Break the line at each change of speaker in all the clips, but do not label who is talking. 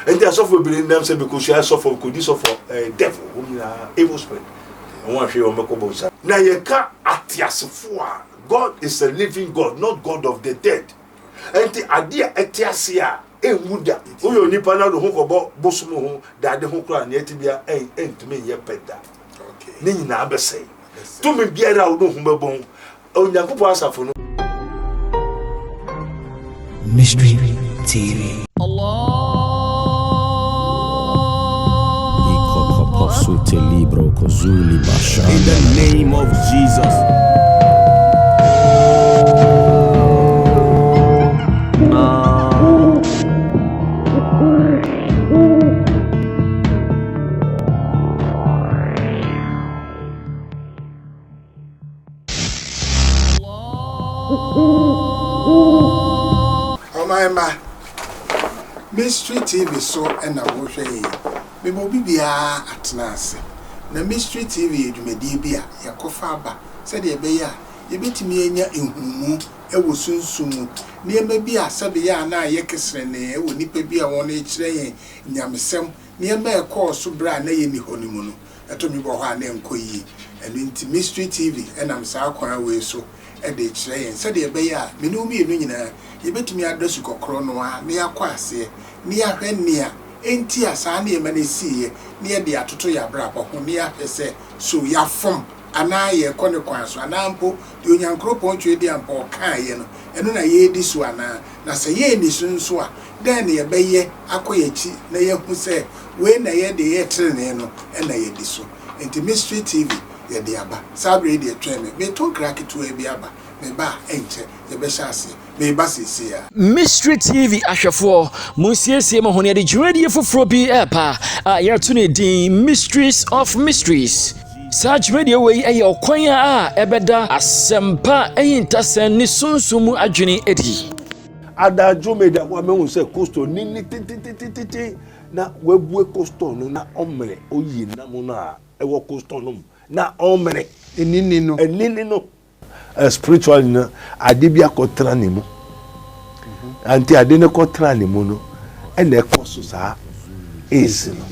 And they are suffering believing them say because she has suffered could this suffer devil, evil spirit. And one she will make up. Now you can't atiasifua. God is a living God, not God of the dead. And the idea etiasia muda. Uyo nipa na do ho ko bosumu ho da de ho kra na etibia entumi ye peda. Okay. Ni nyina abese. To me biara wo do ho mebon. Onyankopɔ asafo no.
Mystery TV.
Allah.
In the name of Jesus.
Mystery TV so and I will show you. Me bobi bia atnase. Na Mystery TV edwumadi bia yakofaba. Said ye be ya, ye betimi anya ehumu ewo sunsumu. Niema bia sabe ya na ye kesre ne ewo nipa bia won e kire yen nyamsem. Niema e call so bra na ye ni honimu no. Eto mi bo ho ana enkoyi. Enu nti Mystery TV enam sa kwan we so e de kire yen. Said ye be ya, me no mi enu nyina ye betimi adosu kokro no a na yakwa ase. Ni ahwe nia enti asa na ema na siye ni e de atoto ya bra ho ni ahwe se so ya fom ana ye kone kwan so ana mpo de onyankropon twe de ampo kan ye no eno na ye di so ana na se ye ni sunso a den ye beye akoyechi na ye hu se we na ye de ye trene no e na ye di so enti Mystery TV ye de aba sabre de tweme me to crack to e bi aba me ba enche ye be shase me ba sisia
Mystery TV ahwefo musiesie mo hone de dwumadie foforo bi epa ya to ne din Mysteries of Mysteries. Such radio way e okwan a ebeda asempa eyintasen ni sunsumu adwene edi.
Adagjo media wa me won say costo ni titi na webue costo no na omre oyi na mo na e wo costo no na omre
enini
no spiritual na adibia kotra ne mu anti ade ne kotra ne mu no e na ekoso sa ezi no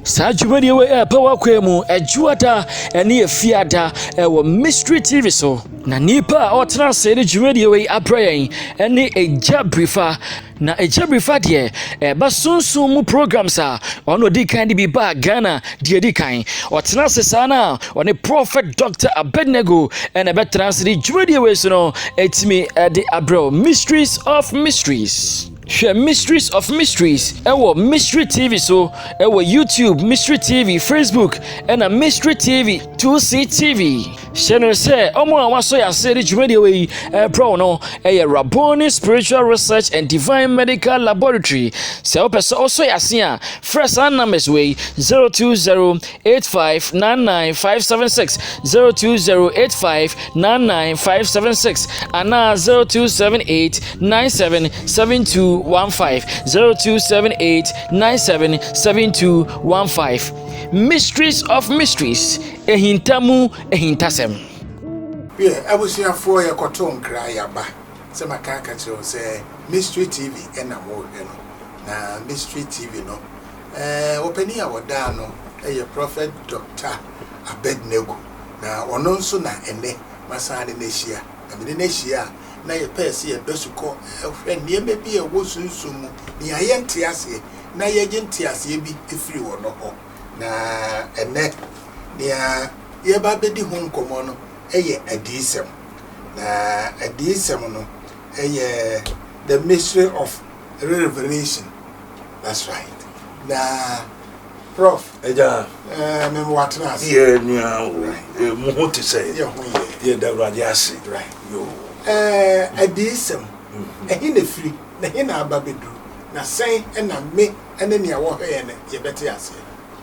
Sajumani we power kwemu ejuada eni efiada ewo Mystery TV so na nipa otna se de jumadi we abrayen eni ejabrifa na ejabrifa de ba sunsun mu programs a ono di kan bi ba Ghana de di kan otna se sana one prophet Dr. Abednego and betra se de jumadi we so no etimi de abro Mysteries of Mysteries. Share Mysteries of Mysteries. Ewo Mystery TV so. Ewo YouTube Mystery TV, Facebook, and a Mystery TV 2C TV. Share say omo awaso ya say the jumedi we pro no a Rabboni Spiritual Research and Divine Medical Laboratory. Se opese also ya sia. First and numbers way 02085995576 02085995576 and 0278977215 0278977215. Mysteries of Mysteries. Ehintamu ehintasem.
Yeah, I was here for a cotton cry yaba. Some can say Mystery TV and a more na Mystery TV no. Open our dano, a prophet Dr. Abednego. Na ononso na ene masani nesia. Na nesia na ye pesi e dosuko friend ye be a wosunsumu ni ayenti ase na ye genti ase bi efiri wo no ho na ene nia ye ba bedi ho nkomo no eye adisem na adisem no eye the mystery of revelation. That's right. Na prof
eja
me what na ase
ye nia mo ho te say ye da radiasi
right
yo
adisem ehina free na hina ababedu na sen na me ene ne wo hwe ne ye beti ase.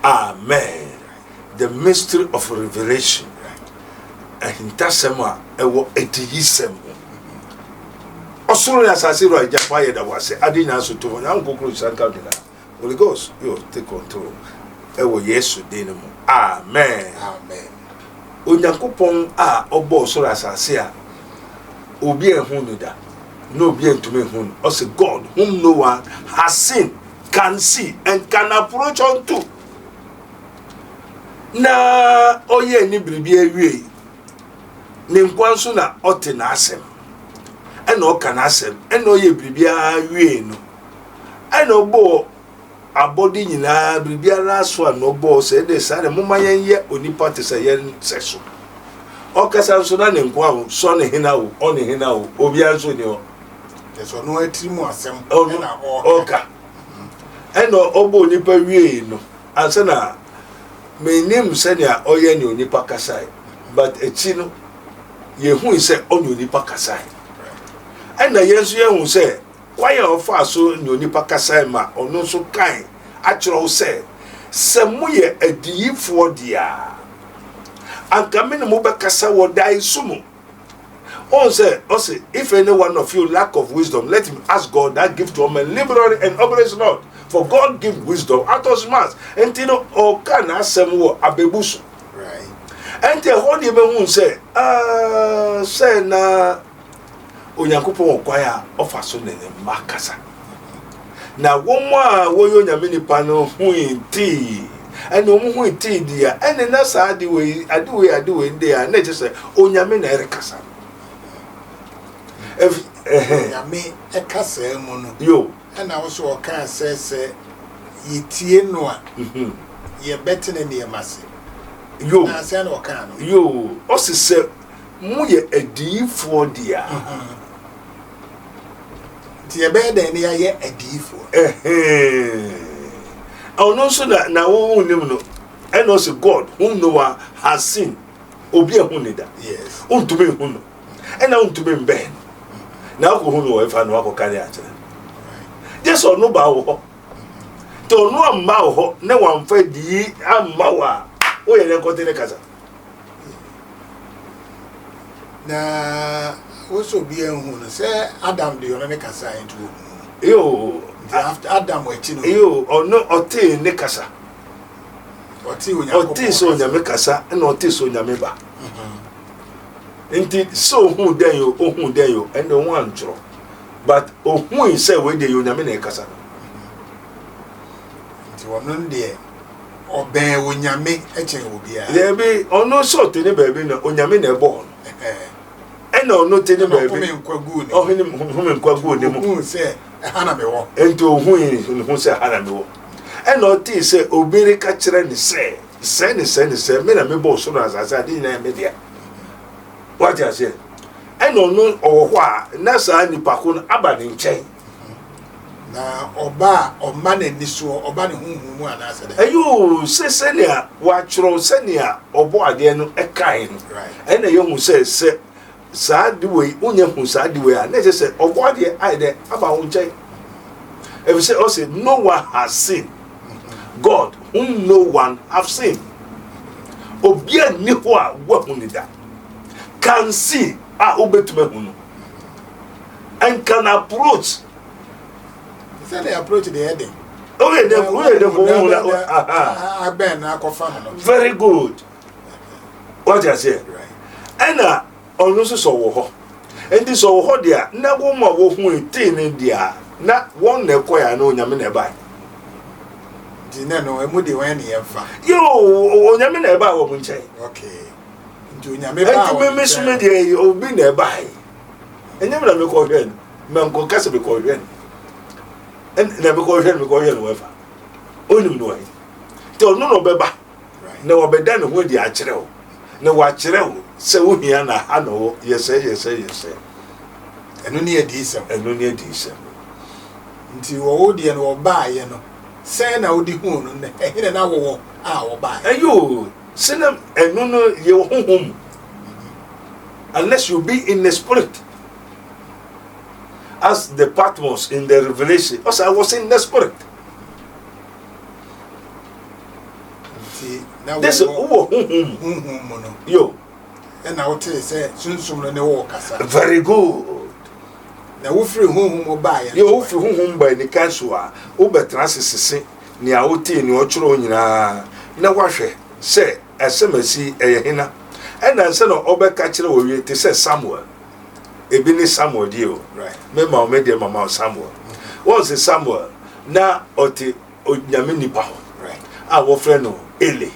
Amen. The mystery of revelation. Ahintasema ewo etiyisem. Osoro ya sase ro ajafa ye da wase adinya so to na nkokro sanka de la. Holy Ghost, you take control. Ewo Yesu de mu. Amen.
Amen.
Onyankopon a obo osoro asase a obi ehunu da no obi entumi ehunu. O say God whom no one has seen can see and can approach unto. Na oye ni biribi awie ne nkwanso na ote na asem ena o kana asem ena oye biribi awie no ena obo abodi nyina biribi ara so na obo se de sare moma yenye onipa te se yen seso o kasa so na ne nkwa ho so ne hina wo o ne hina wo obi anso ni o
so no atirimu asem
ena oka ena obo onipa wie no ansa na me name senia oye ni onipa kasai but echi no ye hu se onye onipa kasai ena yesu ye hu se why ofa so ni onipa kasai ma ono so kan achro se mu ye adiyifo dia anka me ne mo be kasa wo dai sumu on say if any one of you lack of wisdom let him ask God that gift to him liberally and obeys not. For God give wisdom out of his mouth. And you know, or can asem wo abebusu.
Right.
And the holy man say, say na onyankopon kwaya ofaso ne makasa. Na wonwa wo yo nyame nipa no hu inti. And no hu inti dia. And na sa ade we ndi a na je say onyame na erekasa.
Nyame ekasa mu no.
Yo.
And I also can say, ye tie noa, ye better than ye massy.
Yo,
I say no can.
Yo, also say, Muye a D for dear.
Dear bed and ye a D for.
Oh, no, so that now won't know. And also God, whom no one has seen, Obia Hunida.
Yes.
To be Huno. And I to be Ben. Now who know if I know about Kariata. Just or no bow. To no amount, no one fed ye and Mawa. Oh, you don't continue Casa.
Na also be a woman say Adam the only Casa into
You
after Adam were chino.
You or no or tea Nicasa.
Or tea
Or tea so Yamekasa and or tea so Yameba. Indeed, so who dare you, and the one draw. But who is say where the Yamine Casa?
One day, or bear when Yame etching will be
There be or no sort in a baby, no Yamine born. And no in a baby, or him quite good, who say Hannah and to who say Hannah. And not tea say, Obey catcher and say, send, men and me both soon as I didn't media. What I say? I don't know or why Nasa ni Pakun Abadin chain.
Na oba o mane niso oba ne hunhun ana ase de
Ayo se senia wa chro senia obo ade no e kai no
right
ena ye hu se saa de we onye hu saa de we a na se obo ade ai de aba hu nche if say o say no one has seen God whom no one have seen obia ni ho a wa hu ni da can see a obetume hu no and can approach.
They approach the heading.
Oh, yeah, very good. What I say,
right?
And on so and this all there, now one more who tin in there, not one nequire no Yamina by.
Dinano, and would you any ever?
You, Yamina by woman chain.
Okay. Junior, maybe
Miss Media, you'll be nearby. And never let me call him, Manco Castle call him. And never go ahead and go ahead, however. Only no way. Till no beba. No, be done with the actual. No, watch it out. So, we are not, I know, yes, yes.
And only a decent,
and only a decent.
Until old and or buy, you know. Say now the moon, and in an hour buy.
And you send them and no, your home. Unless you be in the spirit. As the Patmos in the Revelation, also I was in the spirit. This yo,
and I would say, soon and walk.
Very good.
Now, we free whom will buy
you whom by the Kansua, Uber Transis, near Oti in your children. Now, wash it, say, as some see a hina, and I said, Ober catcher will to say Samuel. Ebini Samuel dio,
right?
Mema media mama Samuel. Once Samuel, na ɔte onyame nipa hɔ
Right.
a wɔfrɛ no Eli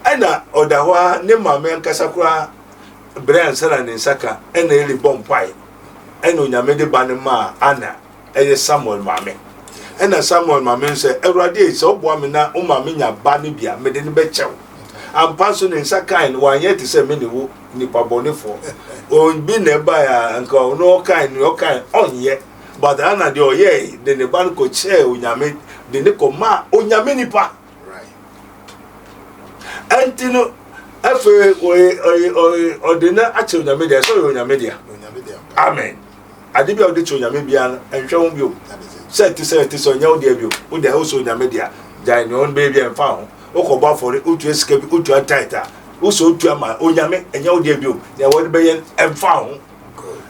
ɛna ɔda hɔ a ne maame ankasa koraa brɛ ansana ne nsaka ɛna Eli bɔ mpae ɛna onyame de ba ne ma Ana ɛyɛ Samuel maame ɛna Samuel maame sɛ Awurade sɛ ɔboa me na wo maame nya ba ne bia mede ne bɛkyɛw ampa so ne nsaka no wanyɛ te sɛ me ne wo nipa bɔnefoɔ obi na ɛba ya nka ɔno ɔkan ɔnyɛ but Ana de ɔyɛ de ne ba no kɔkyɛɛ onyame de ne kɔma onyame nipa ɛnti no afei ɔde na akyɛ onyame deɛ sɛ ɔyɛ onyame deɛ amen ade bia ɔde kyɛ onyame bia no ɛnhwɛ ho bio sɛ te sɛ ɔnyɛ wo deɛ bio wo deɛ wo sɛ onyame deɛ gyae ne ɔno bɛyɛ bia mfa ho wokɔbɔ afɔre wotua sika bi wotua taita wo sɛ wotua ma onyame ɛnyɛ wo deɛ bio deɛ wɔde bɛyɛ ɛmfa ho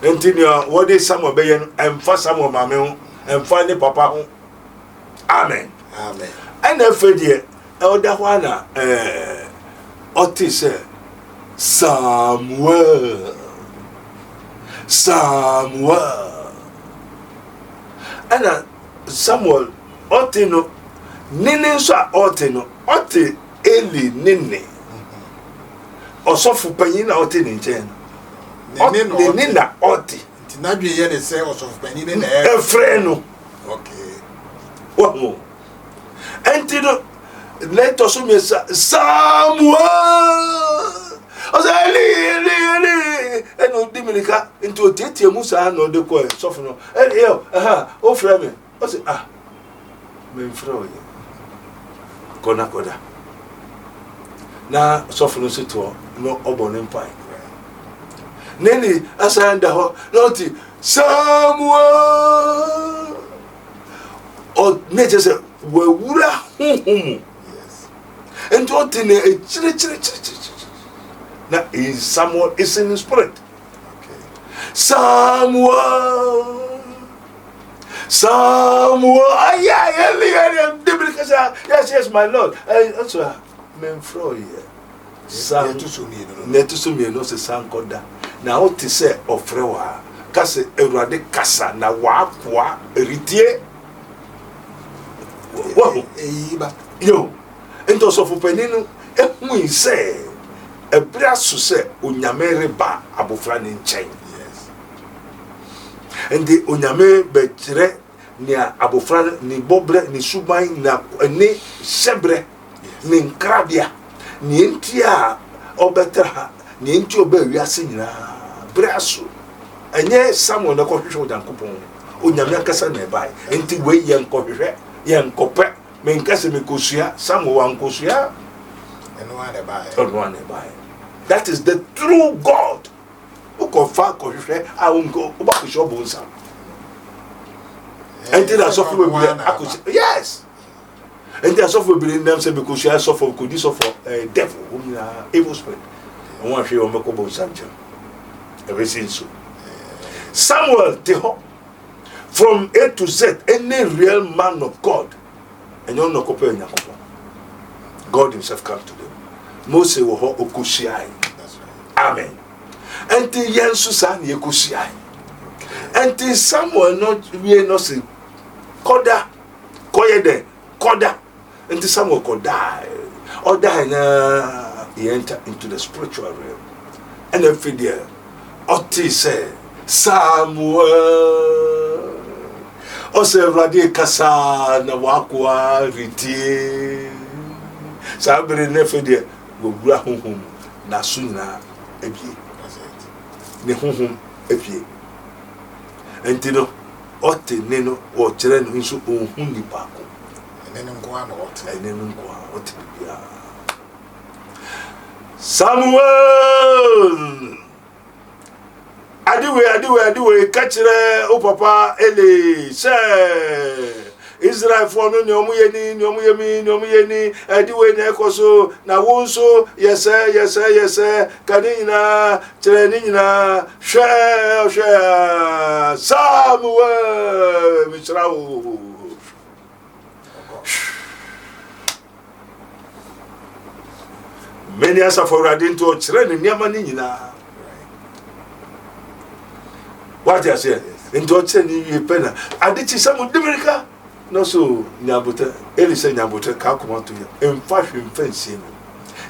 nti nea wɔde Samuel bɛyɛ no ɛmfa Samuel maame ho ɛmfa ne papa ho amen ɛna afei deɛ ɛwɔda hɔ ana ɔte sɛ Samuel ɛna Samuel ɔte no nene nso a ɔte no ɔte Eli nene ɔsɔfo panyin na ɔte ne nkyɛn no nene na ɔte
nti n'adwe yɛ ne sɛ ɔsɔfo panyin ne na
ɛfrɛ no
okay
wɔn ɛnti no later so me Samuel ɔsɛ Eli ɛna odi mirika nti otietie mu saa na ɔde kɔ sɔfo no ɔfrɛ me ɔsɛ memfrɛ ɔyɛ kɔda na sɔfo no so to na ɔbɔ ne mpae neni asan da hɔ na ɔte Samuel ne kyɛ sɛ wawura honhom nti ɔte ne akyirikyirikyirikyiri na Samuel is in spirit. Samuel yes my Lord that's why men fro here Sam neto so me no se sankoda na o te se ofre wa ka se Awurade kasa na wa akoa ritie wo
eyiba
yo ento so fo paninu ehu se ebra so se onyame reba abofra ne nkyɛn ende onyame bekyerɛ nia abofra ni bobre ni suban na ne hyebre ni nkrabia ni entia obetra ni enti obawiase nyina braso enye Samuel na kɔhwehwɛ Onyankopɔn onyame akasa na ɛbae enti we yɛ nkɔhwehwɛ yɛ nkɔpɛ menkase mekosua Samuel wankosua
ɛno ane bae
that is the true God ukofa kɔhwehwɛ a unko obakosua bonsa enti na sɔfo be bi akosi yes enti na sɔfo be ndam se be kosua sɔfo kodi sɔfo devil umina evil spirit won ahwe o meko bonsa nche everything so Samuel teho from A to Z any real man of God and you no kopɛ Nyankopɔn God himself come to them Mose wo ho okosiai amen enti yensu sa na ekosiai enti Samuel not we no say koda koyede koda enti Samuel koda or die na he enter into the spiritual realm and then there oti say Samuel o se Awurade kasa na wakwa ritie sabre ne there wogura honhom na so nyina ebie ne honhom ebie enti no ɔte ne no wɔkyerɛ no nso ɔhu nipa ko
ɛne nko a na ɔte
bia Samuel adiwe ka kyerɛ o papa Eli sɛ Israel for no nyomu yeni adiwe na ekoso na wonso yese kanina trenina hwe Samuel mitrawo many asa for radinto kyerɛ ne niama ni nyina what you say into ocheni ye pena adichi samu dimirika no so nyabote eli se nyabote ka koma to ye emfa hwemfansie no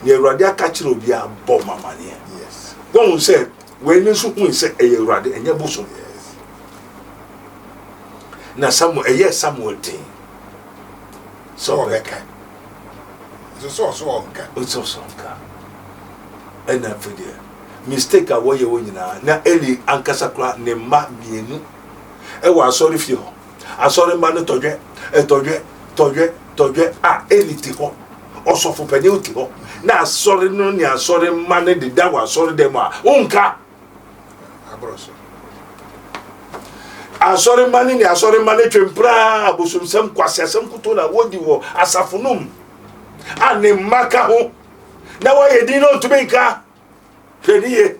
ye Awurade aka kire obi a bo mamane
Yes.
won say we ni so hu say eye Awurade enye boso
Yes.
na Samuel eye Samuel tin
So beka. So onka.
so nka ena fide mistake a wo ye wo nyina na Eli ankasa kra ne ma mienu e wa asori fie ho asori ma no todwe a Eli ti ho osofo pani uti ho na asori no ni asori ma ne de da wa asori dem a unka
Abroso.
asori ma ni asori ma ne twempra abosum sam kwase sam kuto na wodi wo asafunum a ne maka ho na wa ye din no tubenka hweniye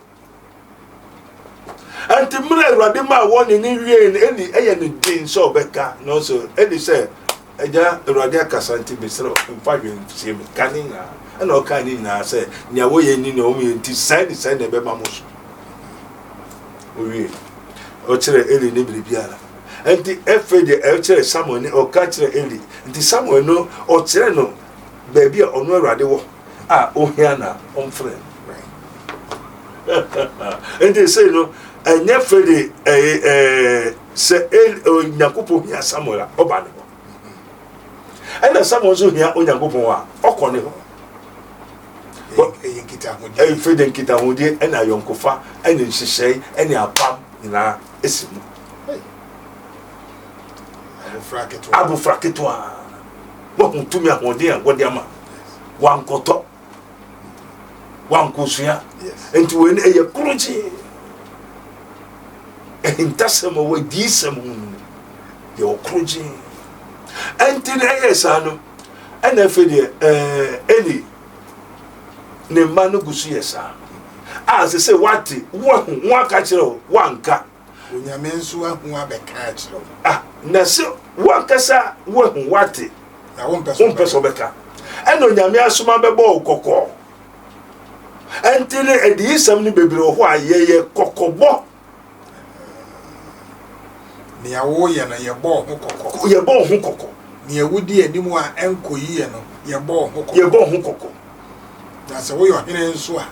anti mura Awurade ma woni ni wie Eli eye ne din so beka no so Eli say eja Awurade akasanti besro mfa hwe sie me kanina na o kanina say nya wo ye ni na o me nti sai ne be ma mo so owie o kire Eli ne biribiara anti efeje e kire Samuel ne o ka kire Eli nti Samuel no o kire no ba bia ono Awurade wo a o hia na on friend and they say no enye fede se Nyankopon hia Samuel oba ne ho and Samuel so hia Nyankopon a okone ho fede nkita ho die na yonkofa ene nhyehyei ene apam na esimu abu fraketwa wo ntumi ahode a wode ama wankoto wankosua enti we eye kruji entasem we disem ye okruji enti na eye sanu ana fede Eli ne manu gusu yesa as say what wo aka kire wanka
Onyame nso ahu abeka kire
na se wankasa wo hu wate
na wo mpeso
beka eno Onyame asoma bebo kokko entine edisam ni bebre ho ayeye kokobo
ne yawo ye na ye bo ho kokko ne yewudi animu a enkoyi ye no ye bo ho kokko na se wo yo hene nso a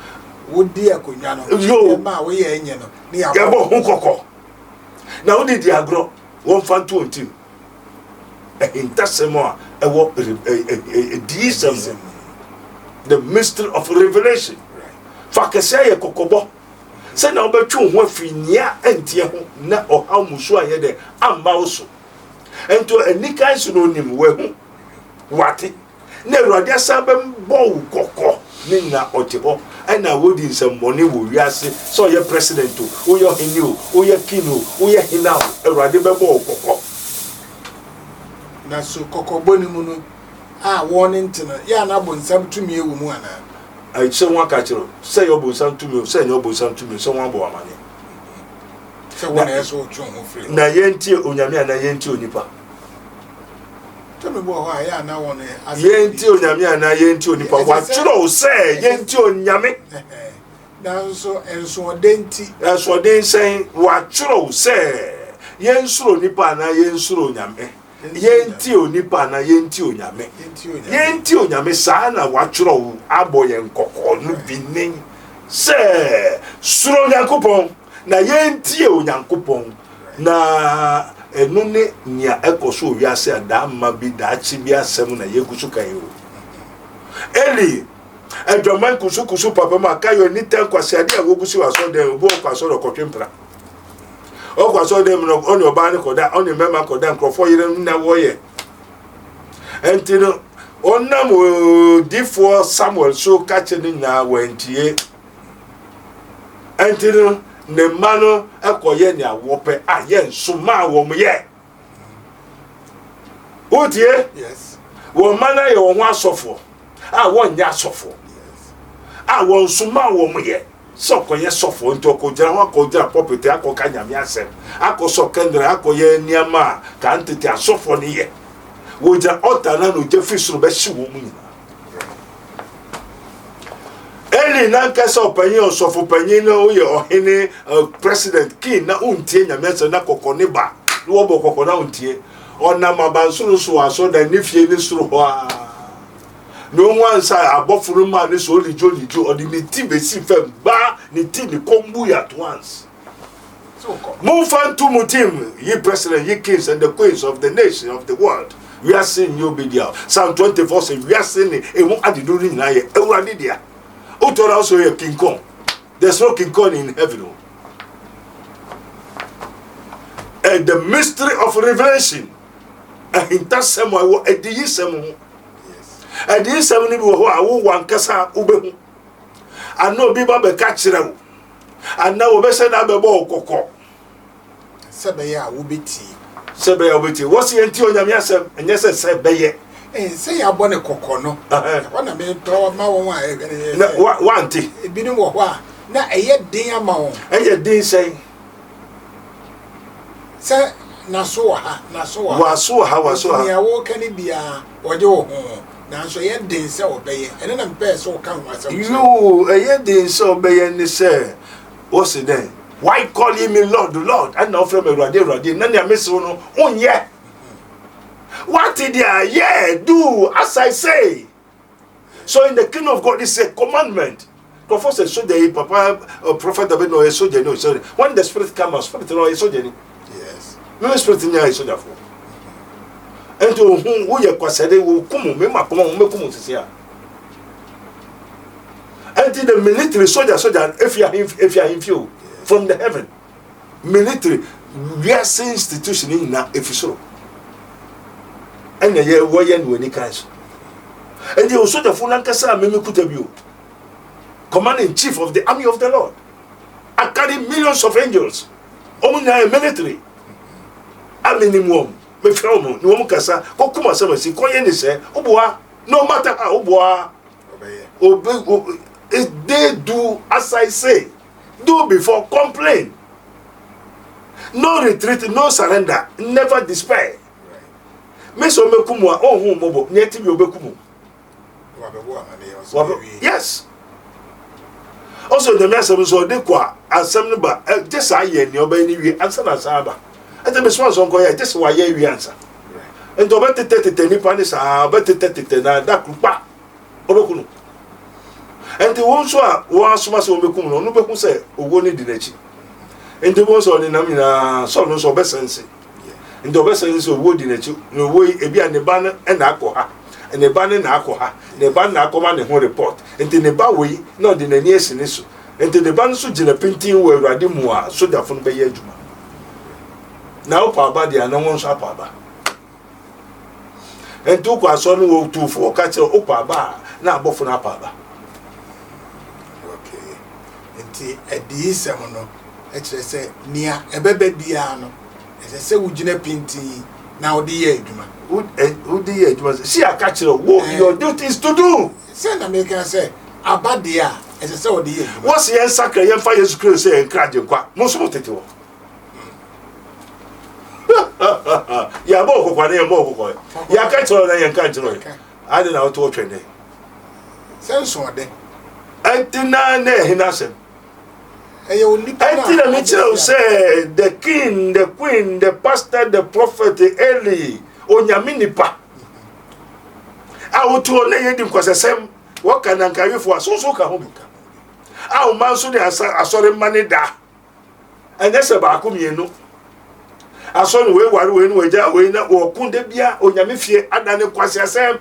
wodi akonwa no ma wo ye enye no ne ya
bo ho kokko na wodi di agro won fanto ontim intasemo a ewo edisam the mystery of revelation fakese ye kokobo se na obetwu ho afinia entie ho na oha musu aye de amba oso ento enikan su no nim we hu wate na Awurade asabem bo kokko ni na otebo ana wodi nsemmone wo wiase so ye president o ye hini o ye kino o ye hina Awurade be bo kokko
na so kokobo ni mu no a woni ntina ya na bo nsam tumi ewu mu ana
ai se won aka kiro se yo bo nsam tumi se nyo bo nsam tumi se won bo amane
se won eso tun ho free
na yenti Onyame na yenti onipa
tell me bo ha ya na won
yenti Onyame na yenti onipa wa kiro se yenti Onyame
na so enso denti
enso den sen wa kiro se yensuro onipa na yensuro Onyame yenti onipa na yenti Onyame saa na wachoro aboye nkoko no binin se suro Nyankopon na yenti Onyankopon na enu ne nya ekoso wiase adama bi da chi bi asem na yegusu kayo Eli edwaman kusu papa ma kayo ni tan kwase ade a wogusu waso de obo kwaso do kotwempra o kwaso de no oni oba ne koda oni mema koda nkrofo yire na woye entino onam difo Samuel so kache ni na wentie entino ne mano ekoye ni awope aye nsoma wo ye otie
yes
wo mana ye wo ho asofo a won nya asofo
yes
a won nsoma wo ye so koye sofo nto ko jira ho ko jira property akoka nyame asem akoso kendra akoye niama ka ntete asofo ni ye wo jira otana no je fisuru be hye wo mu nyina king na nkasa opanyin osofo panyin na oye ohene president king na untie nyamese na kokone ba wo bo kokona untie ona mabansuru so aso da nifie ni suru ho a no one say abofuru ma ni so lijo odi ni ti be si fem ba ni ti ni kombu at once. Move on to Mutim, ye president, ye kings and the queens of the nation of the world. We are seeing you be there. Psalm 24 says, we are seeing it. And what are you doing now? Already there. Utora also a King Kong. There's no King Kong in heaven. And the mystery of revelation. And in that same way, at the same at the same who are one Kasa Ube. I know Biba be catch them. And now we say that bebo koko.
Sebeya ubiti.
Sebeya ubiti. What's the enti on yamyasem? And yes, sebeye.
Say ya bone koko no. Wana me to ma won wa
na wanti.
Ebinu wo ho a na eye den ama won.
Eye den say.
Say na so ha, na so ha.
Wa so ha, wa so ha.
Ya wo kan bia oje wo ho. Na so ye den say obeye. Ene na mpe so kan wa say.
You eye den say obeye ni say. What's it then? Why call him Lord, Lord? And now from a radi, none of miss on yeah. What did ya? Yeah, do as I say. So in the kingdom of God, it's a commandment. Prophet said, so the Papa, Prophet Abednego is soldier. No, sorry. When the spirit comes, spirit no is soldier.
Yes.
No spirit in is soldier. And to whom we are quasade will come, Mema, come on, make come to see. Until the military soldier, if you are in view from the heaven, military, we are saying institution in now, if you so. And the year warrior when he comes. And you also the Fulankasa Mimikutabio, commander in chief of the army of the Lord. I carry millions of angels. Only military. I mean, me film, no Mukasa, Kokuma Samasi, Koyen say, Oboa, no matter how Oboa, obey. If they do as I say, do before complain. No retreat, no surrender, never despair. Meso mekumu oh hu mobo, nyeti bi obekumu. Yes. Also the message so de kwa asem ba just aye ni oba ni wi ansa na saba. Ete be so so nko ya just wa ye wi ansa. Ento be tete ni pa ni sa be tete na da kupa. Obekunu. And the one so was so become no be say owo ni di nachi. And the one so ni na mi na so no so be sense. And the be sense owo di nachi. No wo e bia ne ba na akọ ha. Ne ba na akọ ha. Ne ba na akọma ne ho report. And the ba we no di na ni esini so. And the ba so gina painting we urade mu a so da fo no be ye adwuma. Na o pa ba dia na won so apa ba. And to kwa so no wo tu fo ka che o pa ba na abofo na apa ba.
Edi semono ekire se nia ebebe bia no ese wugina pinti na odi ye adwuma
odi ye adwuma si aka kire wo your duty is to do
say na make say abade a ese se odi ye adwuma
what's yen sakra yen fa Yesu Kristo say encourage kwa mo so motete wo ya bo kokwa na mo kokwa ya ka kire na yen ka kire ade na oto twene
senso ode
antina na hinasem
Until
Mitchell said, the king, the queen, the pastor, the prophet, Eli, Onyaminipa. I will to only him because the same what can I carry for so home. Our man so I saw money da. And that's about come you know. I saw the way when we are way now or Kundebia, Onyamifia, Adana Quasia Sam.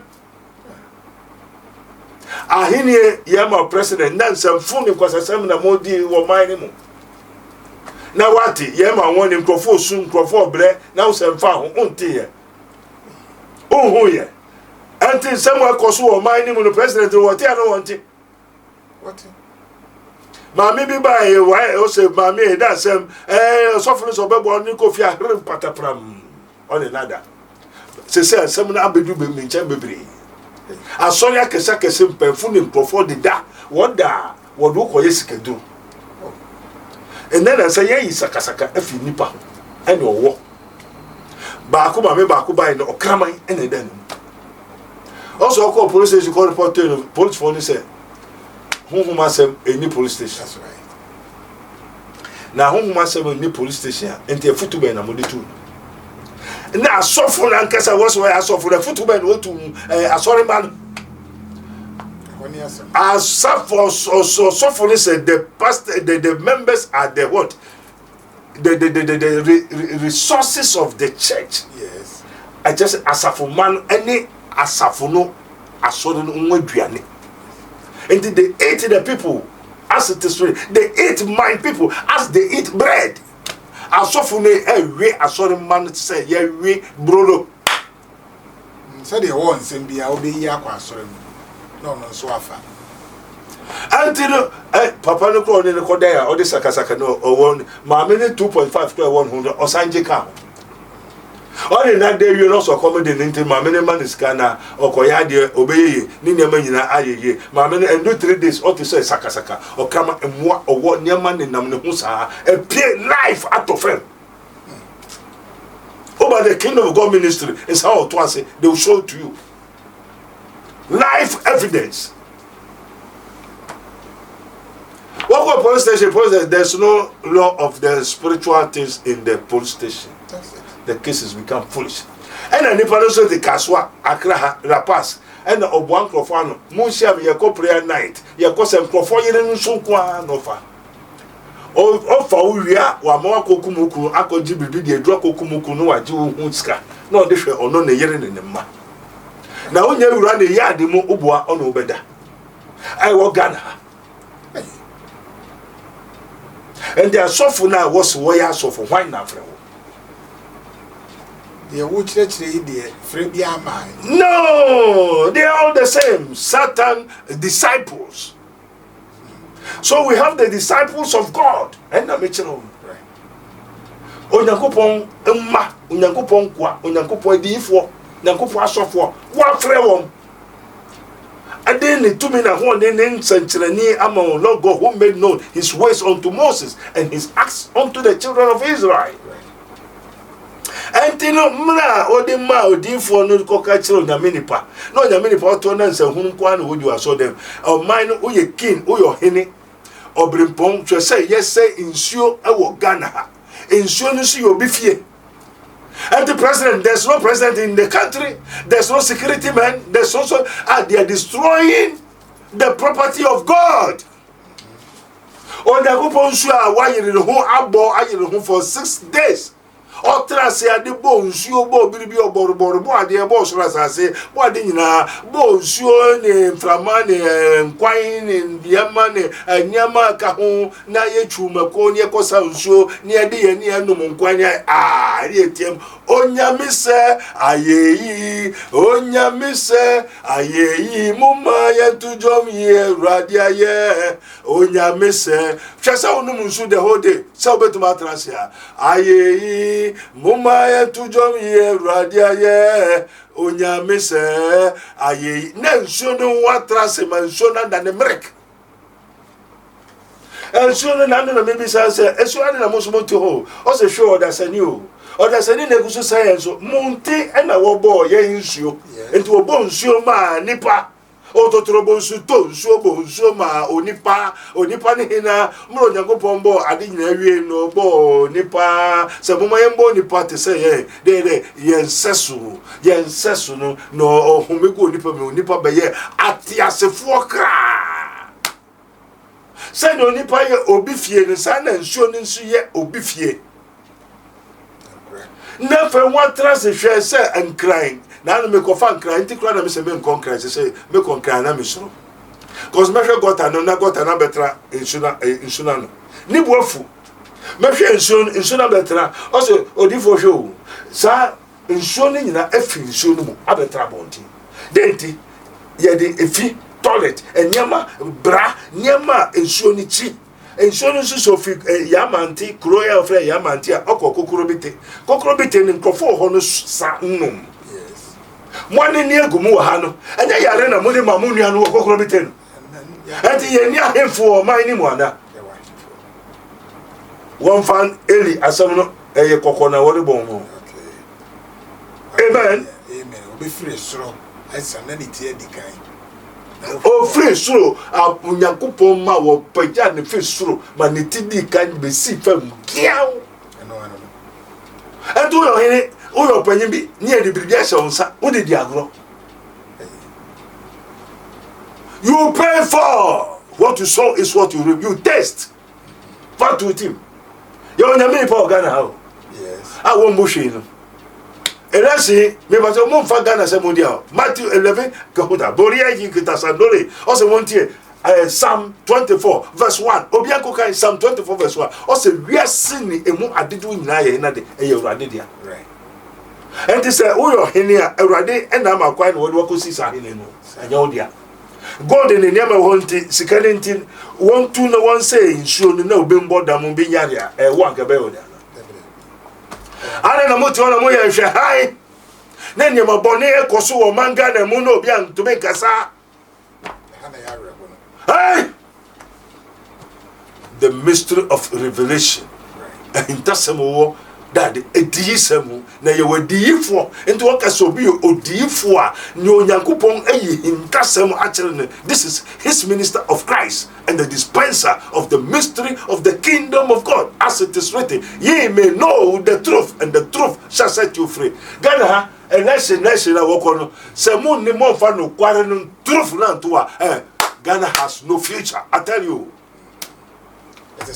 Ahini yama president nansa mfuni kwa sasem na modi wo mine na wati yama won nkrofo su nkrofo bre na wo semfa ho onti ye ohu ye anti semwa koso wo mine mu no president wo ti ano wonti
what
mami bi ba ye wa o se mami e da sem sofunu so bebo ni kofi ahre patapram on nada se sem na abedu be mi nche bebre asoria kese mpemfu ni mprofo de da woda wodo koye sikedu and then say ye sakasaka afi nipa ene owo ba ko ba me ba ko ba ene okraman ene dan also call police station call report to police phone say who masem any police station.
That's right.
Now who masem any police station and the football na mode too. Na asofo na nkasa was why asofo the football no to asori man. As suffer said the pastor the members are the what? The resources of the church.
Yes.
I just asafo man any asafo no asori no nwaduane. And they ate the people as it is ready. They ate my people as they eat bread. Asofo ne we asori man say ye we brolo.
So the one same be obe yi akwa asori no so afa.
Until papa no ko ne ko there o de sakasaka no o won ma me 2.5 to 100 o sanje ka. Only that day you also come the ninety ma me man is kana okoya de obeye ni nyama nyina ayeye ma me and do 3 days o to say sakasaka o kama emwa owo nyama ne nam ne ho saa e pay life out of him. Over the kingdom of God ministry is how to say they will show to you life evidence. What police station? There's no law of the spiritual things in the police station.
That's it.
The cases become foolish. And the Nepal also the Kaswa, Accra, La Paz, and the Obuan Crofano, Munsham, Yako prayer night, Yakosem Crofo, Yen Sunkwa, Nofa. Ofa Uria, Wamo Kokumuku, Ako Jibi, the Droko Kumuku, no, I do Hunska. No, this way or no, the Yerin in the ma. Now, when you run the yard, the Mo Ubwa on Obeda. I will Ghana. And they are soft now, was why so for why now?
The which church the Frebia mine.
No, they are all the same. Satan disciples. So we have the disciples of God. And I'm Onyankopon emma, Onyankopon kwa, Onyankopon edifo, Onyankopon asofo, wa frɛ wɔn. And then the 2 minutes one then century among Lord God who made known his ways unto Moses and his acts unto the children of Israel. And you know, mna odema odifo no koka chiro nyamenipa. No nyamenipa to na nse hunu kwa na wodu aso dem. O mine uye king uyo hene obrimpon twa say yes say insuo ewo Ghana ha. Insuo no si obi fie. And the president, there's no president in the country, there's no security man, there's also they are destroying the property of God. On the Gupon Shua, why you the whole abo ayi for 6 days. Otra se ade bo nsuo bo biribi oboroboro bo ade bo so rasase bo ade nyina bo nsuo ne mframa ne nkwan ne ndiama ne anyama ka ho na ye twumako ne kosa nsuo ne ade ye ne anum nkwan ne etiem onyame se ayeyi mumma ye tujom ye radia ye onyame se hwesa onum nsu the whole day se obetuma transia ayeyi mumma ye tujom ye radia ye onyame se ayeyi na nsu no watrase man nsu na da ne mrek nsu no na no maybe say esu ade na musumoto ho o se show da sani o oda sani na gusu science monte na wo bo ye nsuo enti wo bo nsuo ma nipa ototoro bo nsuo to nsuo bo nsuo ma onipa ni hina mro Onyankopon bo ade nyina wie no bo nipa se mo maye bo nipa te se ye de yensesu no ohumego onipa me onipa be ye atiasefo kra se no nipa ye obi fie ni sa na nsuo ni nsu ye obi fie. Never one trans share say and crying. Now me ko fan crying ti cry na me say me kon cry say me kon cry na me so. Cause me got na betra insuna no. Ni boafu. Me hwe insuna betra. O say odifo hwe. Sa insuo ni nyina afi insuo no mu abetra bonti. Denti ye de efi toilet enyama bra nyama insuo ni chi. Insurance so fi yamanti kroya ofre yamanti akọ kokrobite ni nkofo ho no sa nnum.
Yes.
Mwani ni egumu wa ha no enya yare na mo ni mamu nua no kokrobite no enti ye ni ahemfo o man ni mu ana one fan eli asam no eye kokona wori bon mo.
Okay.
Amen.
Amen. Obi free soro esa na ni tie dikan.
o free suro Nyankopɔn ma wo pagya ne free suro ma ne tidi kan be si fam kiaw and do your hene o your panyin bi near the bibia hye wonsa wo de di agro you pray for what you sow is what you reap. You taste what with him you nyame pa Ghana how
Yes.
I won't bush in. And I say, maybe I won't find Ghana Samudia. Matthew 11, Kahuta, Boria Yikita Sandore, also one tier, Psalm 24, verse 1. Obiako Kai, Psalm 24, verse 1. Also, we are sinning a more added in Naya and a Radidia.
Right.
And they say, oh, you're here, a Radi, and I'm a quite what Wako sees are in and Yodia. God in the name of one Sikalentin, one to no one saying, sure, no, Bimbo Damumbiaria, a Wankabeoda. Ana mutu ona moya nhwe hai na nyema bone ekoso wo manga na mu no bia ntube kasa hey the mystery of revelation intasemo that ediyisemu na ye wadiyifo enti wakaso bi odiyifo a ni onyankopon ayi intasemu akere. This is his minister of Christ and the dispenser of the mystery of the kingdom of God, as it is written, ye may know the truth and the truth shall set you free. Ghana a nation na wokono se mun ni mo fa no kware no truth na to a Ghana has no future, I tell you. As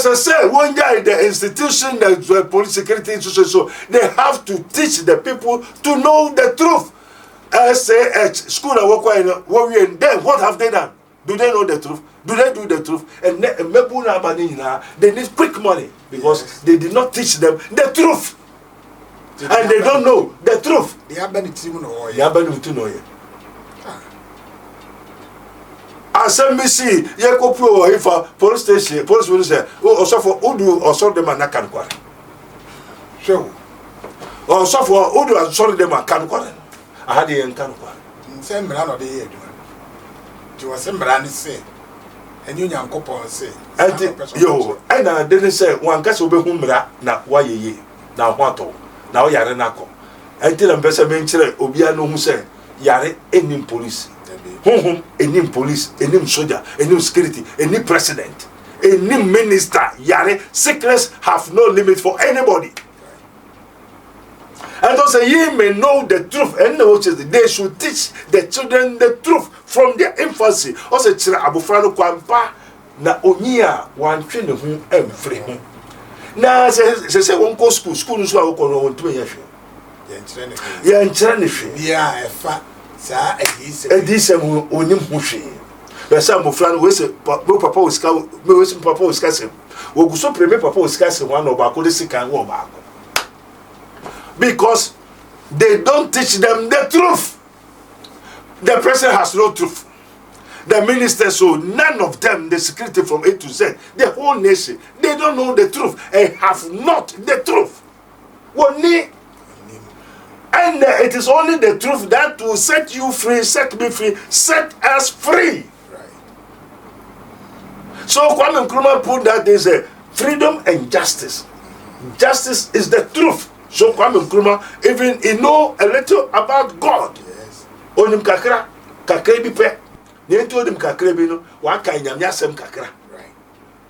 I said, one guy, the institution, the police security institution, so they have to teach the people to know the truth. SAH, school and work, and then what have they done? Do they know the truth? Do they do the truth? And they need quick money because they did not teach them the truth. And they don't know the truth. They have been to know it. Asembisi yekopu ifa police station police will say o sofo odu osor dem anakan kware
Show.
o sofo odu osor dem akan kware ahade yen kan kware
Nse mra no de ye aduma ti wo se mra ni se enyu Nyankopon se
enti yo ena de ne se wan kase obehu mra na wayeye na hwato na o yare nako enti na mpese me nkire obia no hu se yare enim police any police, any soldier, any security, any president, any minister, yare, sickness have no limit for anybody. And also ye may know the truth, and they should teach the children the truth from their infancy. Also, chira abufrano kwampa na onia wan train hu emfre hu. Na se won go school nso a wo no won to yehwe. Ye nkyere ne hwe.
Bia efa sa
edisem onim hu hwe. Be say abufrano we say papa oska me we say papa oska sem. Wo guso premier papa oska sem one of akode sikan wo ba. Because they don't teach them the truth. The president has no truth. The minister, so none of them, the security from A to Z, the whole nation, they don't know the truth and have not the truth. And it is only the truth that will set you free, set me free, set us free.
Right.
So Kwame Nkrumah put that there's a freedom and justice. Justice is the truth. So Kwame Nkrumah, even he know a little about God.
Yes.
Onim kakra, kakra bi pe. Ne to onim kakra bi no, wa kan nyame asem kakra.
Right.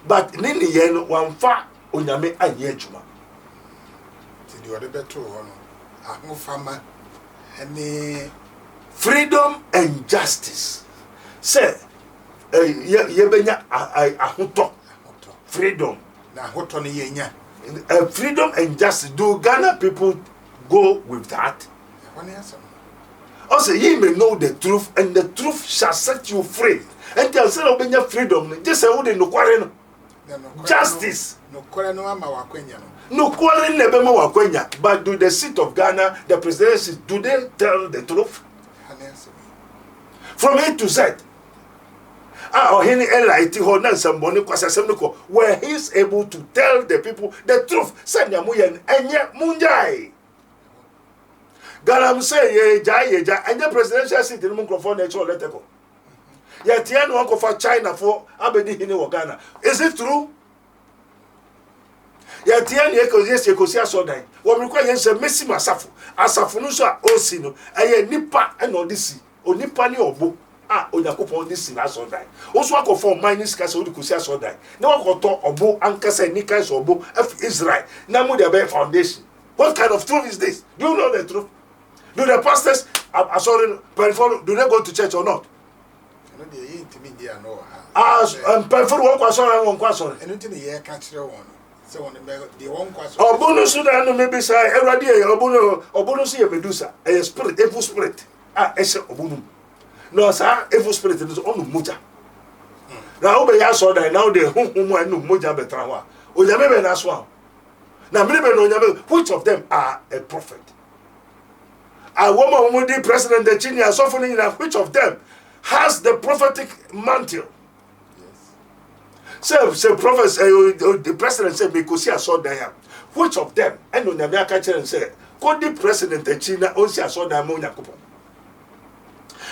But nini ye no wan fa onyame anye adwuma.
Ti di ode beto ho no. Ahofama any
Freedom and justice. Say ye benya ahoto. Freedom.
na hoto ne yenya.
Freedom and justice. Do Ghana people go with that? Also, ye may know the truth, and the truth shall set you free. And tell say obenya freedom, just say who no kware no. Justice.
No kware no ama wakwenya no.
No kware nebe ma wakwenya, but do the seat of Ghana, the presidency, do they tell the truth? From A to Z. Or any LIT or somebody where he is able to tell the people the truth. Send Yamuyan and yet Munjai. Galam say ye jai and the presidential seat in Munkrofon natural letter. Yet Yan Wako for China for Abednego Ghana. Is it true? Yet Yan Yekos, yes, Yekosia Soda. What requires a Messi Masafu. Asafunusa Osino, a Nipa and Odyssey. onipa ni obo Onyankopɔn de sina so dan oso akɔfɔ man ni sika se odi kusi aso dan na wakɔtɔ obo ankasa ni kan so obo of Israel na mo de be foundation. What kind of truth is this? Do you know the truth? Do the pastors sorry do they go to church or not?
No dey intimi dia no
Perfor won kwaso
anything ye ka kire won say won dey won kwaso
obo no so dan no maybe say Erade e obo no so ye Medusa a spirit evil spirit ese obo no no sa evil spirit is on moja na obe ya so dan now dey honhom anu moja betra ho a onyame be na so a na me be no onyame which of them are a prophet a woman who the president the chinia so for which of them has the prophetic mantle? Yes. Say prophets the president said because he saw them. Which of them? And on the catcher and say, could the president the China also saw them on Yakupo?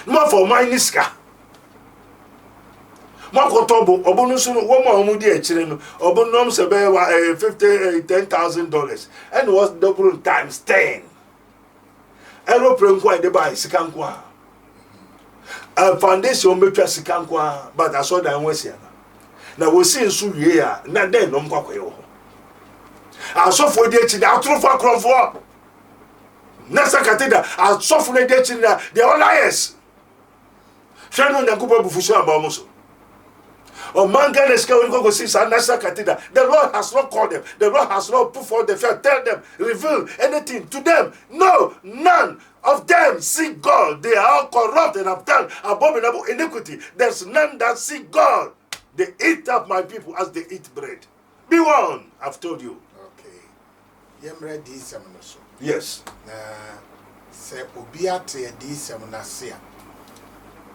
More for my niska. Marco Tobo, Obonusun, woman who did children, Obonom Sebe $10,000 and was double times 10. Aeroplane kwa de buy sikankwa. Foundation make sikankwa, but I saw that one here. Na we see nsu wie a na den no mkwakwe ho. Asofo de echi na atrofo akrofo. Na sakatida asofo na de echi na the liars. Shano nyakuba bufuso abamuso. O manga neska we go see sa na sakatida. The Lord has not called them. The Lord has not put forth the fear. Tell them, reveal anything to them. No, none of them see God. They are all corrupt and have done abominable iniquity. There's none that see God. They eat up my people as they eat bread. Be one, I've told you.
Okay. Yemre di semunoso.
Yes.
Na se obiate di semunasia.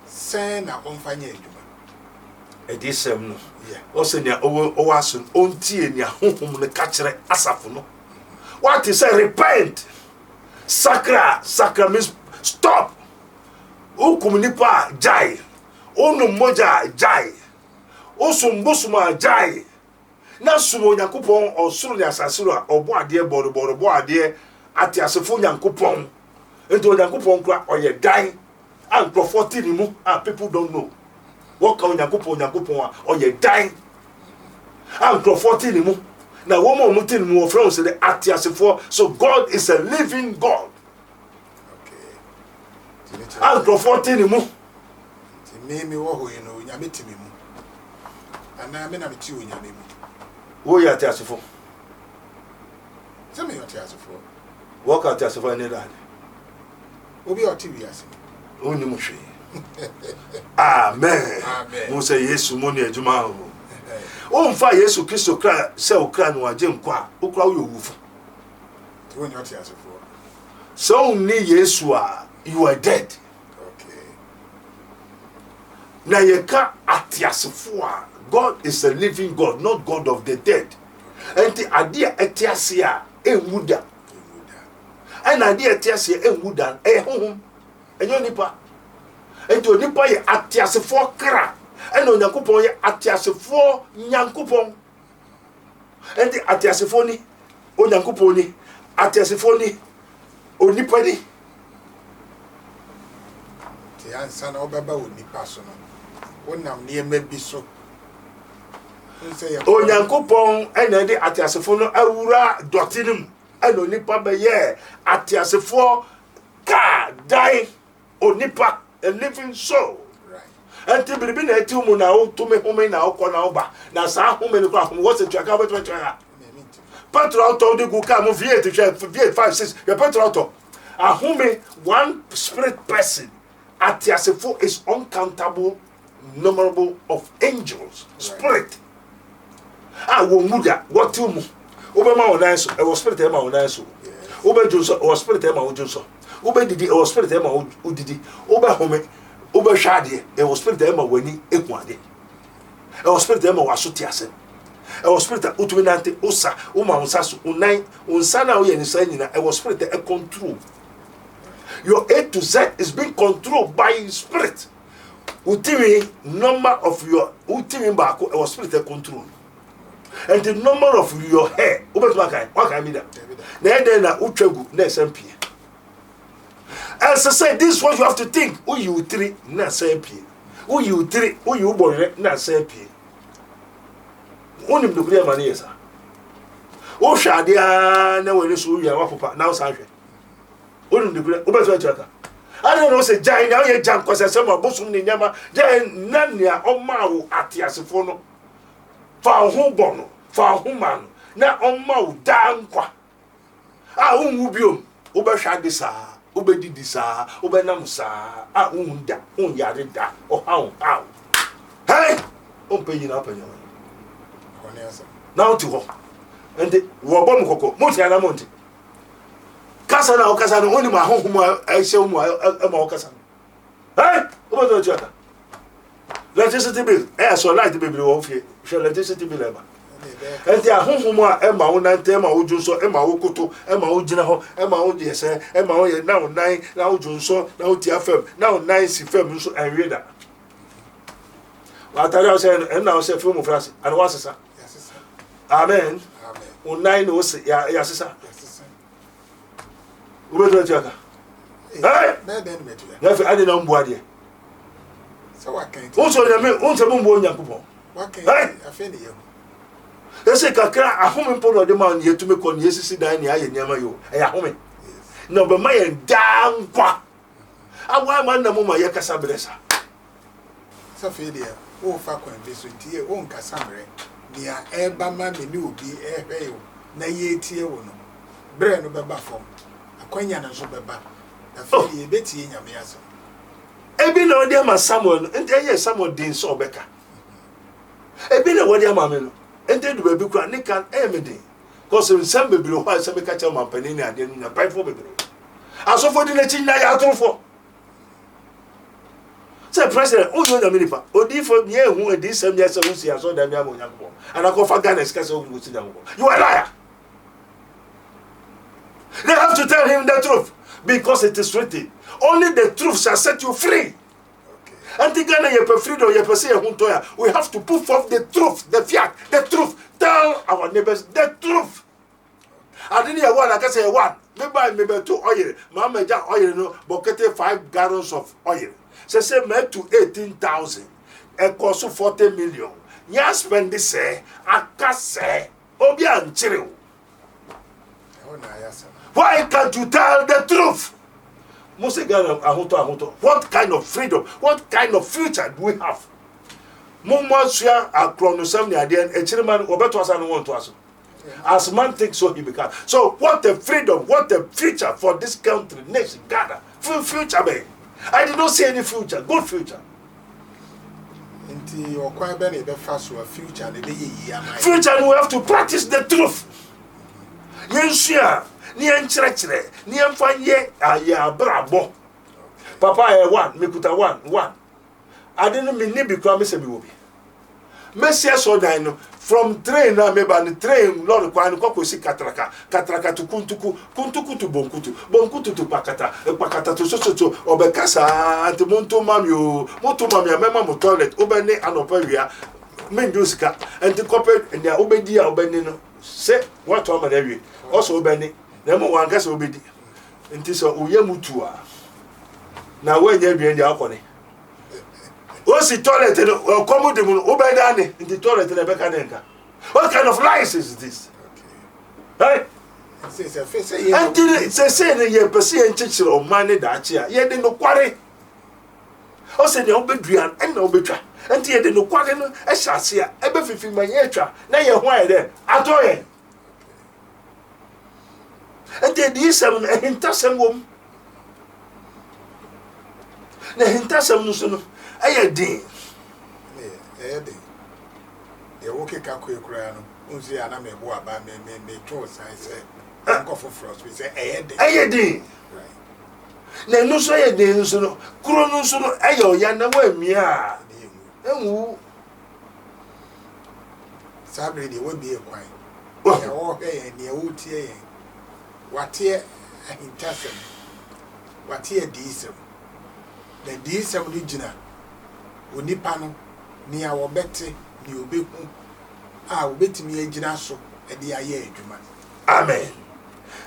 Se na omfanye eduma.
Edi semno.
Yeah.
Ose nia owasun ontie nia honhom ne kachire asafo no. What is say repent? Sakra means stop. Ukumnipa jai. Onu moja jai. Osumbusuma jai. Na sumo Nyankopon osuru ne asasiro a obo ade bo ade ati asefo Nyankopon. Ento Nyankopon kra oye dan and profoti ni mu people don't know. What can Nyankopon a oye dan and profoti ni mu. Na wo mo mutin mu ofre say the ati asefo. So God is a living God.
Okay.
And profoti ni mu.
Me wo ho yi no nyame timi mu. Ana me na me ti wo nyame mu.
Wo ya ati asefo.
Se me yo ti asefo.
Wo ka ati asefo ni da.
Obi o ti wi ase.
Oni mu hwe. Amen.
Amen.
Mo say Yesu mo ni adwuma ho. O mfa Yesu Kristo kra se o kra no agye nkwa. O kra wo yowufo.
Ti wo ni o ti asefo.
So ni Yesu a you are dead.
Okay.
Na yeka ati asefo a God is a living God, not God of the dead. Enti ade etiase a enwuda. And ade etiase a enwuda honhom. Enyo nipa. Enti onipa ye atiasefo kra. Eno Nyankopon ye atiasefo Nyankopon. Enti atiasefo ni Onyankopon ni atiasefo ni onipa ni.
Ti ansa na obeba onipa so no. Wonam ne mabi so.
Onyankopon ena de atiasefo no awura dotinum eno nipa be ye atiasefo ka die onipa a living soul. Right. Enti biribi na eti mu na o to me home na o ko na o ba na sa home ni kwa wo se twaka beto twaka. Petrol auto de go ka mo V8 V8 5 6 your petrol auto. A home one spirit person atiasefo is uncountable numberable of angels spirit. Wo muda what you mu obema won so e was spirit e ma won so obe jonso o spirit e ma won jonso obe didi o spirit e ma won didi obe home obe hwade e was spirit e ma wani ekuade e was spirit e ma waso tiase e was spirit utuminante osa o ma won saso unan unsa na o ye ni sa nyina e was spirit e control your A to Z is being controlled by his spirit. Utimi number of your utimi baako e was spirit e control. And the number of your hair, what can me that? Na na utwegu na SMP. As I said, this is what you have to think. Who you three, na say pie. Who you three, who you boy, na say pie. Onim do clear money, yes, sir. O shadia na we so ya wa papa now sa hwe. Onim do clear, obeto chaka. I don't know say jai na ye jam kwase sem abosum ni nyama, jai na nia o ma wo atiasefo no. Fa ho bono, fa ho man, na o ma wo dan kwa. Ah unwu biom, obehwa de sa. Obedidi sa, obenam sa, unda, yare da, how. Hey! Pay na penny. Now to ho. And the Wabom Coco, Montiana Monte. Casana, only my home, I show my Casana. Hey! What the judge? Electricity bill, so light the baby of here, shall electricity bill ever. And they are home, Emma, Emma, Ujunso, Emma, Okoto, Emma, Ujinaho, Emma, Odiesa, Emma, now 9, now Junso, now Tiafem, now 9 Sifem, and reader. What I said, and now say film of us, and what's it? Amen. Amen. 9 was, yes, sir. Who will Jaka? Hey, never added on board. So I can't also, won't a bumbo young. What can I offend you? They say, Kakra, a home in the man yet to make on yes, dine here in Yamayo, a home. No, but my damn qua. I want one the moment Yakasabresa.
Sophilia, oh, Faco and this with your own Cassambre. They are Ebama, the new be a veil, Naye Tiono, Bren of Babafom, a Quenya and Sobaba, a Philly Betty in Yamiasa. Ebi no dia ma Samuel, and there is someone din so beka. Ebi no dia ma me no. Ente do baby kwa ne kan emede cause some baby ho a some catch am pani ni ade na pipe for baby asofo di na chi na ya atrofo say president o yo na minipa odi fo me ehu edi sam ya se wusi aso da mi am onyankopon ana ko fa Ghana ska se o wusi da mo you are liar. They have to tell him the truth because it is written only the truth shall set you free. Antigana ye freedom ye say huntoya. We have to put forth the truth, the fact, the truth. Tell our neighbors the truth. I didn't hear one, I can say one. Maybe 2 oil. Mama ja oil no, but 5 gallons of oil. Say make to 18,000. It cost 40 million. Ya spend this say, I can say, Obi and Chiriu. Why can't you tell the truth? What kind of freedom, what kind of future do we have? As man thinks, so he becomes. So, what a freedom, what a future for this country, nation, Ghana. Future, man. I did not see any future, good future. Future, we have to practice the truth. Yes, Nian chrechere, nian fanye aya brabo. Papa one, mekuta one. I didn't mean be promise me will be. Messia so dino from train na me ban train lord kwa ko si katraka to kuntuku to bonkutu to pakata to so obekasa anti monto mami mema mo toilet obene anopawia menjusika anti copy and ya obedi obeni no say what am na also obeni nemo wankasa obedi nti so uye mutua na wenye bi ndi akone o si toilet no komu de mu obeda ne nti toilet na beka nenka. What kind of lies is this? Hey, say ye pese enchichire o mane da achi a ye de no kware o se ne obeduan en na obetwa nti ye de no kware no e hyase a ebe fifi manye atwa na ye ho aye de atoye nti di sem hintasem wom na hintasem no so no aye din
ye woke kakwe kura no unzi ana me bo aba me to sai say anko for frost we say
aye din na no so aye din so no kuro no so no aye oya na wa mia enwu
sabre de we be kwan ya wo he ne wo tie watie ahintasem watie disem the disem original onipa no ni a wo bete ni obeku a obetimi agina so e de aye adwuma.
Amen.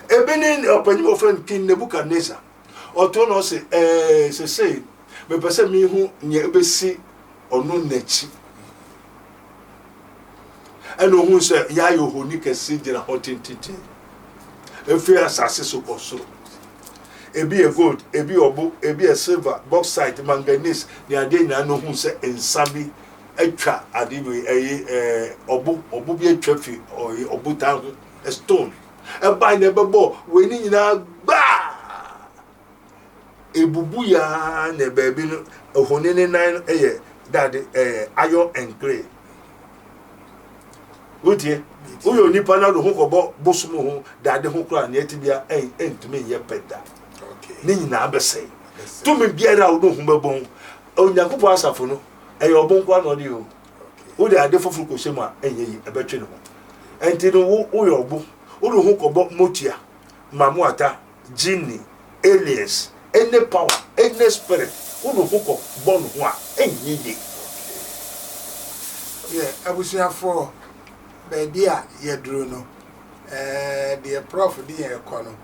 Ebenin opanimo friend King Nebuchadnezzar Oto no say say me pese me hu nya ebesi ono nachi. Eno hu say ya yo honi kese gina hotintiti. Efi asase so kosoro. Ebi a gold, ebi obo, ebi a silver, bauxite, manganese, ni ade nyina no hu say ensabi atwa ade bi obo bi atwa fi obo ta ho a stone. E ba na bebo we ni nyina gba. Ebubu ya na baby no ehone ne nan that iron and clay. Utie uyo nipa na do ho kobo bosumu ho dade ho kra na etibia entumi ye peda.
Okay.
Ni nyina abese. To me biara wo ho mebon. Onyankopɔ asafo no obon kwa no de o. Wo de ade fofu ko shemu a enye ebetwe ne ho. Enti no wo yo obo. Wo do ho kobo motia. Mamuata, Jinni, aliens, any power, any spirit. Wo do ho ko bon ho a enye de.
Yeah, abusuafo baby a yedro no the prof dey ekono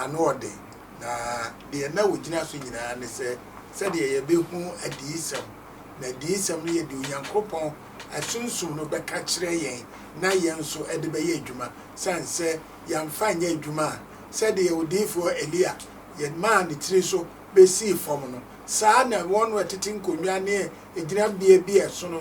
anode na de na wogina so nyina ne se de ye behu adisem na adisem no ye de Onyankopon asunsum no beka kire yen na yen so ede be ye adwuma sanse yamfa nya adwuma se de ye odifo Elia ye man ne tire so be si fom no saa na won wetete nkonwa ne ejina bia so no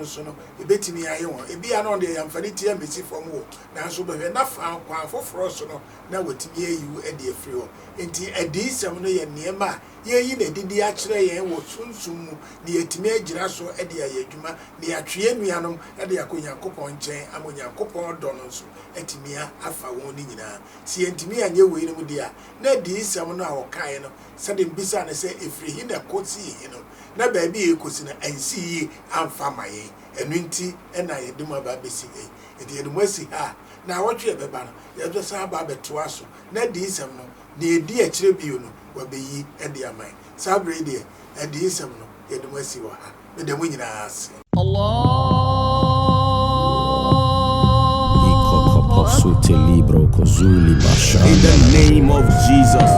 ebetimi aye won ebia na de yamfani tie mesi fom wo na so be na fa kwa foforo so no na wetimi ayu e de afri wo enti adisem no ye niema ye yi na didi a kire ye wo sunsum mu ne yetimi agira so e de aye adwuma ne atwe nuanom e de akonyankopon nchen amonyankopon do no so etimi afa won ni nyina si entimi anye we ni mu dia na adisem no a wo kai no se de mbisa na se efri hi na kosi hi no na baby ekosi na ansi yi amfa maye enu nti na ye dum aba besi e de dum asi ha na wotwe beba no ye do sa aba beto aso na di isem no na edi a kire bio no wabeyi e de amai sabre de e di isem no ye dum asi wa ha me de mu nyina ase
In the name of Jesus.